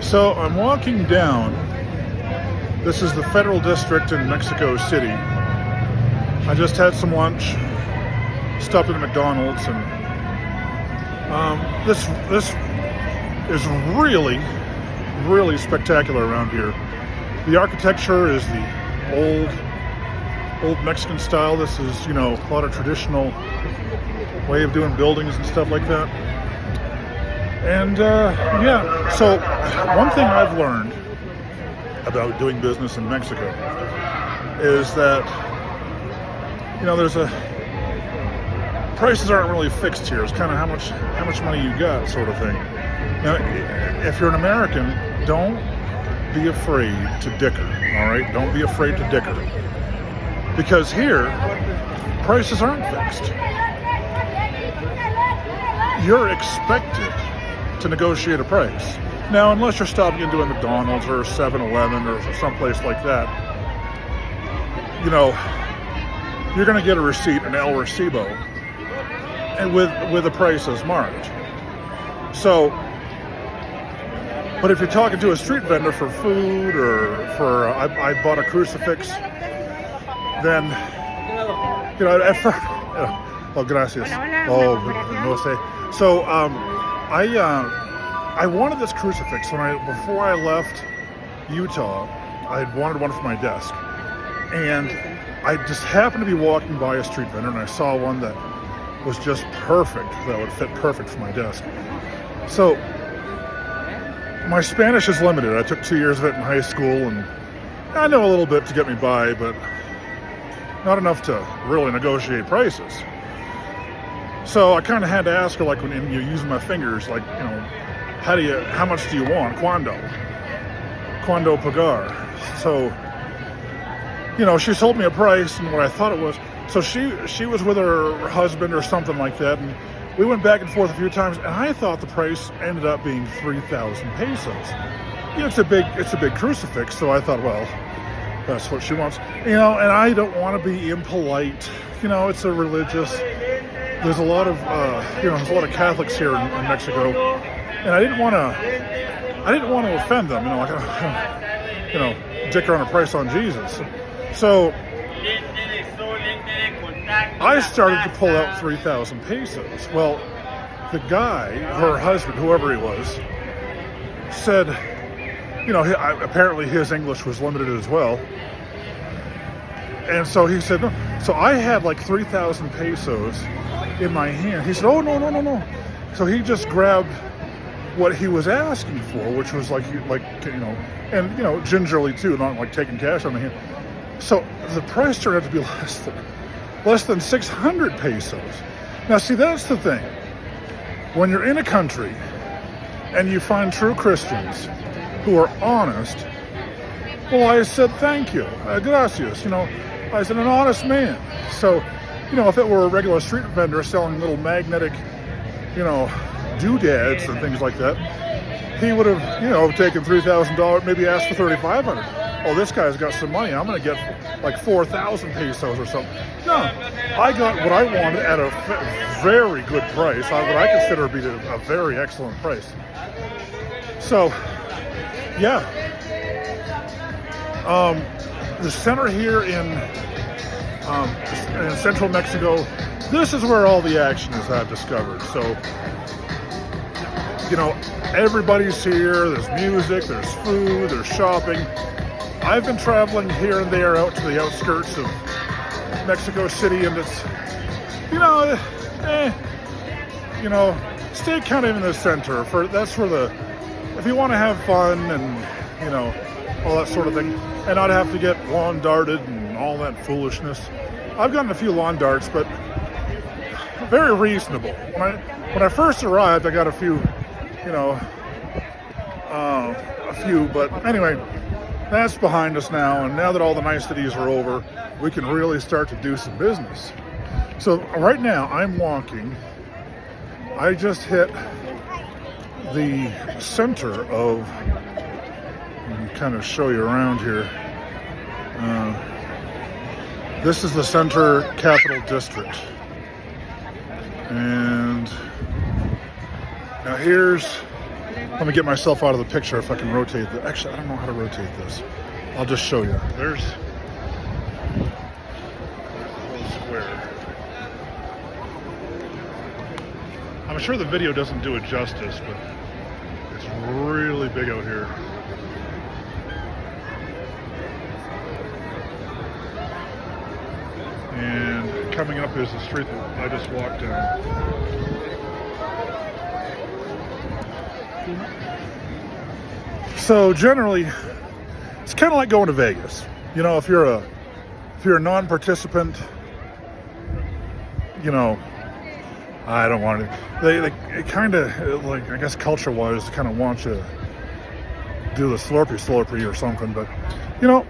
So I'm walking down. This is the Federal District in Mexico City. I just had some lunch, stopped at McDonald's, and this is really spectacular around here. The architecture is the old Mexican style. This is, a lot of traditional way of doing buildings and stuff like that. And so one thing I've learned about doing business in Mexico is that, prices aren't really fixed here. It's kind of how much money you got, sort of thing. Now, if you're an American, don't be afraid to dicker, all right? Don't be afraid to dicker. Because here, prices aren't fixed. You're expected to negotiate a price. Now, unless you're stopping into a McDonald's or 7-Eleven or someplace like that, you're going to get a receipt, an El Recibo, and with the prices marked. So, but if you're talking to a street vendor for food or for I bought a crucifix, then at first, oh, gracias. Oh, no sé. So, I wanted this crucifix before I left Utah. I had wanted one for my desk, and I just happened to be walking by a street vendor, and I saw one that was just perfect. That would fit perfect for my desk. So my Spanish is limited. I took 2 years of it in high school, and I know a little bit to get me by, but not enough to really negotiate prices. So I kind of had to ask her, like, when you're using my fingers, like, how much do you want? Cuando pagar? So, she told me a price and what I thought it was. So she was with her husband or something like that, and we went back and forth a few times, and I thought the price ended up being 3,000 pesos. It's a big crucifix, so I thought, well, that's what she wants. And I don't want to be impolite. It's a religious. There's a lot of Catholics here in Mexico, and I didn't want to offend them. Dicker on a price on Jesus. So I started to pull out 3,000 pesos. Well, the guy, her husband, whoever he was, said, apparently his English was limited as well. And so he said, no. So I had like 3,000 pesos in my hand. He said, oh, no. So he just grabbed what he was asking for, which was and gingerly too, not like taking cash on the hand. So the price turned out to be less than 600 pesos. Now, see, that's the thing. When you're in a country and you find true Christians who are honest, well, I said, thank you, gracias. I said, an honest man. So, if it were a regular street vendor selling little magnetic, doodads and things like that, he would have, taken $3,000, maybe asked for $3,500. Oh, this guy's got some money. I'm going to get like 4,000 pesos or something. No, I got what I wanted at a very good price, what I consider to be a very excellent price. So, yeah. The center here in central Mexico, this is where all the action is, I've discovered. So, everybody's here. There's music, there's food, there's shopping. I've been traveling here and there out to the outskirts of Mexico City, and it's, stay kind of in the center. That's where if you want to have fun and, all that sort of thing, and not have to get lawn darted and all that foolishness. I've gotten a few lawn darts, but very reasonable. When I first arrived, I got a few, but anyway, that's behind us now, and now that all the niceties are over, we can really start to do some business. So right now, I'm walking. I just hit the center of, and kind of show you around here. This is the Center Capital District. And now here's Let me get myself out of the picture if I can rotate the. Actually, I don't know how to rotate this. I'll just show you. There's a little square. I'm sure the video doesn't do it justice, but it's really big out here. And coming up is the street that I just walked down. So generally, it's kind of like going to Vegas. You know, if you're a non-participant, you know, I don't want to. They kind of, like, I guess culture-wise, kind of want you to do the slurpee or something. But you know,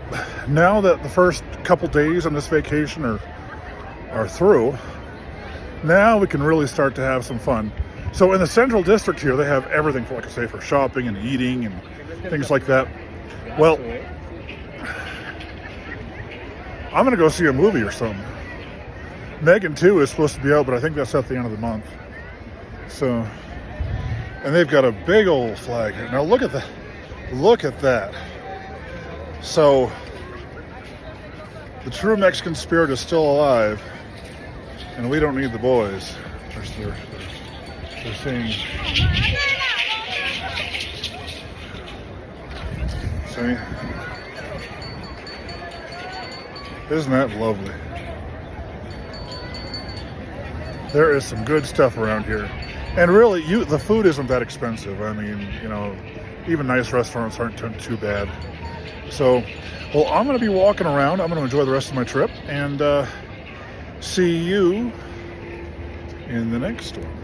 now that the first couple days on this vacation are through, now we can really start to have some fun. So in the Central District here, they have everything for, like I say, for shopping and eating and things like that. Well, I'm gonna go see a movie or something. Megan 2 is supposed to be out, but I think that's at the end of the month. So, and they've got a big old flag here. Now look at that. Look at that. So, the true Mexican spirit is still alive, and we don't need the boys. They're saying. See? Isn't that lovely? There is some good stuff around here. And really, the food isn't that expensive. I mean, you know, even nice restaurants aren't too bad. So, well, I'm going to be walking around. I'm going to enjoy the rest of my trip. And see you in the next one.